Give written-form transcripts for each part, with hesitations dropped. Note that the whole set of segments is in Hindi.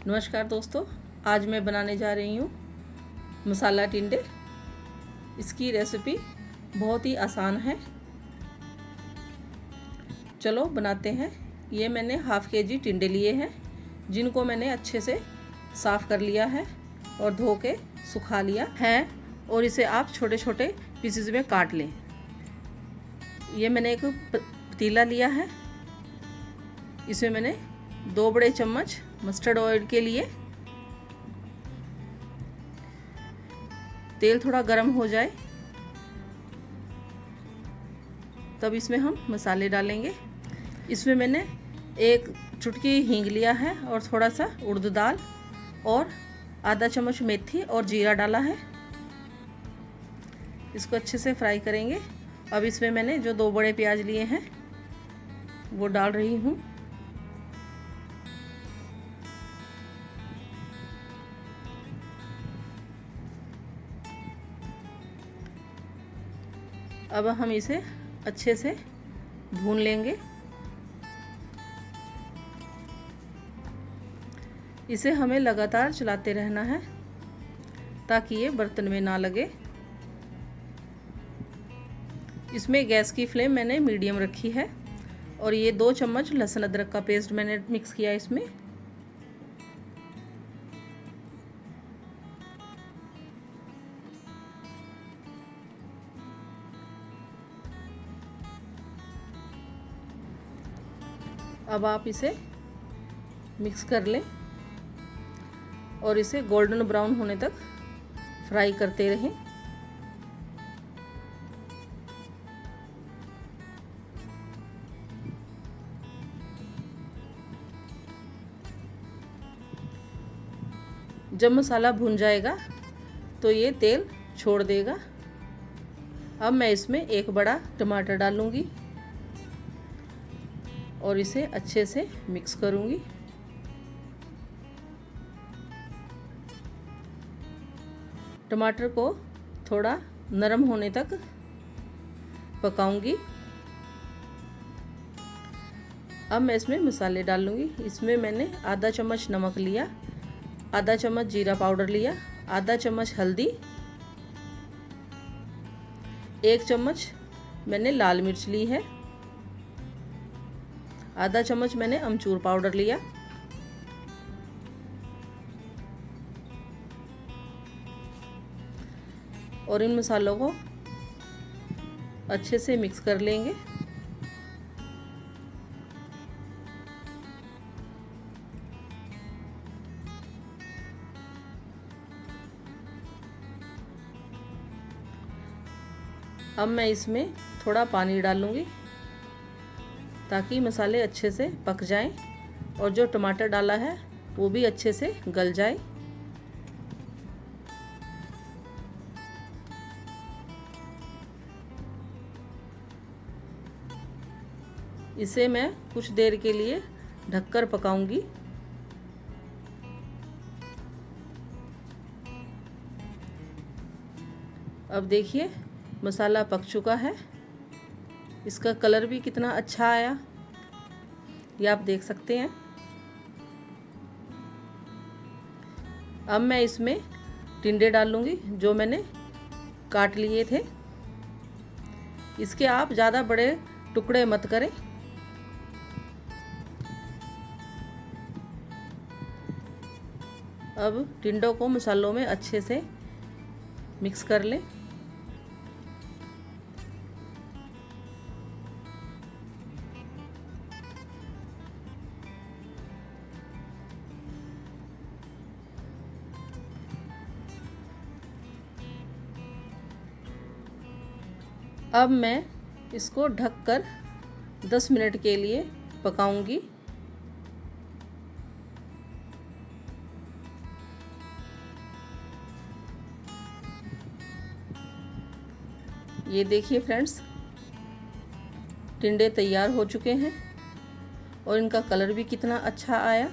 नमस्कार दोस्तों, आज मैं बनाने जा रही हूँ मसाला टिंडे। इसकी रेसिपी बहुत ही आसान है। चलो बनाते हैं। ये मैंने हाफ केजी टिंडे लिए हैं, जिनको मैंने अच्छे से साफ़ कर लिया है और धो के सुखा लिया है। और इसे आप छोटे छोटे पीसेस में काट लें। ये मैंने एक पतीला लिया है। इसमें मैंने 2 बड़े चम्मच मस्टर्ड ऑयल के लिए तेल थोड़ा गर्म हो जाए तब इसमें हम मसाले डालेंगे। इसमें मैंने 1 चुटकी हींग लिया है और थोड़ा सा उड़द दाल और आधा चम्मच मेथी और जीरा डाला है। इसको अच्छे से फ्राई करेंगे। अब इसमें मैंने जो 2 बड़े प्याज लिए हैं वो डाल रही हूँ। अब हम इसे अच्छे से भून लेंगे। इसे हमें लगातार चलाते रहना है ताकि ये बर्तन में ना लगे। इसमें गैस की फ्लेम मैंने मीडियम रखी है और ये 2 चम्मच लहसुन अदरक का पेस्ट मैंने मिक्स किया इसमें। अब आप इसे मिक्स कर लें और इसे गोल्डन ब्राउन होने तक फ्राई करते रहें। जब मसाला भुन जाएगा तो ये तेल छोड़ देगा। अब मैं इसमें 1 बड़ा टमाटर डालूंगी और इसे अच्छे से मिक्स करूंगी। टमाटर को थोड़ा नरम होने तक पकाऊंगी। अब मैं इसमें मसाले डालूंगी। इसमें मैंने आधा चम्मच नमक लिया, आधा चम्मच जीरा पाउडर लिया, आधा चम्मच हल्दी, 1 चम्मच मैंने लाल मिर्च ली है, आधा चम्मच मैंने अमचूर पाउडर लिया। और इन मसालों को अच्छे से मिक्स कर लेंगे। अब मैं इसमें थोड़ा पानी डालूंगी ताकि मसाले अच्छे से पक जाएं और जो टमाटर डाला है वो भी अच्छे से गल जाए। इसे मैं कुछ देर के लिए ढककर पकाऊंगी। अब देखिए मसाला पक चुका है। इसका कलर भी कितना अच्छा आया, ये आप देख सकते हैं। अब मैं इसमें टिंडे डालूंगी जो मैंने काट लिए थे। इसके आप ज़्यादा बड़े टुकड़े मत करें। अब टिंडों को मसालों में अच्छे से मिक्स कर लें। अब मैं इसको ढककर 10 मिनट के लिए पकाऊंगी। ये देखिए फ्रेंड्स, टिंडे तैयार हो चुके हैं और इनका कलर भी कितना अच्छा आया।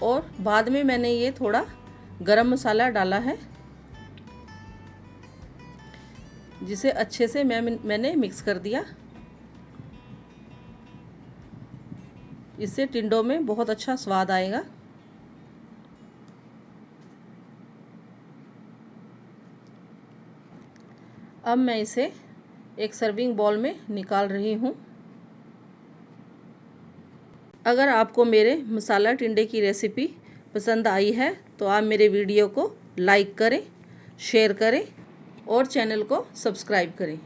और बाद में मैंने ये थोड़ा गरम मसाला डाला है जिसे अच्छे से मैंने मिक्स कर दिया। इससे टिंडों में बहुत अच्छा स्वाद आएगा। अब मैं इसे एक सर्विंग बाउल में निकाल रही हूँ। अगर आपको मेरे मसाला टिंडे की रेसिपी पसंद आई है तो आप मेरे वीडियो को लाइक करें, शेयर करें और चैनल को सब्सक्राइब करें।